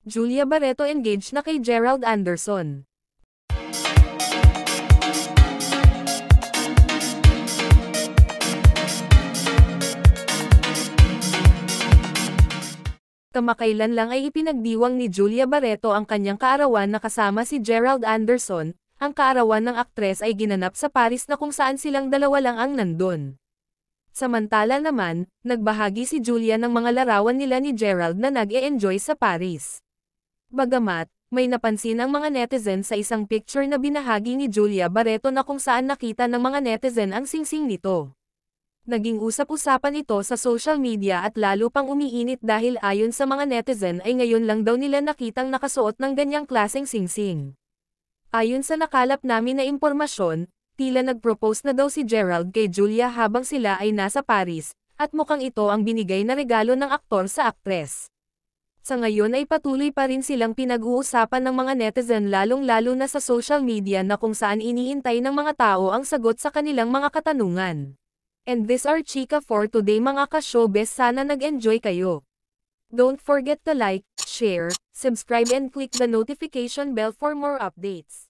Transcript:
Julia Barreto engaged na kay Gerald Anderson. Kamakailan lang ay ipinagdiwang ni Julia Barreto ang kanyang kaarawan na kasama si Gerald Anderson. Ang kaarawan ng aktres ay ginanap sa Paris na kung saan silang dalawa lang ang nandun. Samantala naman, nagbahagi si Julia ng mga larawan nila ni Gerald na nag-e-enjoy sa Paris. Bagamat, may napansin ang mga netizen sa isang picture na binahagi ni Julia Barreto na kung saan nakita ng mga netizen ang singsing nito. Naging usap-usapan ito sa social media at lalo pang umiinit dahil ayon sa mga netizen ay ngayon lang daw nila nakitang nakasuot ng ganyang klaseng singsing. Ayon sa nakalap namin na impormasyon, tila nag-propose na daw si Gerald kay Julia habang sila ay nasa Paris, at mukhang ito ang binigay na regalo ng aktor sa aktres. Sa ngayon ay patuloy pa rin silang pinag-uusapan ng mga netizen lalong-lalo na sa social media na kung saan iniintay ng mga tao ang sagot sa kanilang mga katanungan. And this are Chika for today mga ka-showbiz, sana nag-enjoy kayo. Don't forget to like, share, subscribe and click the notification bell for more updates.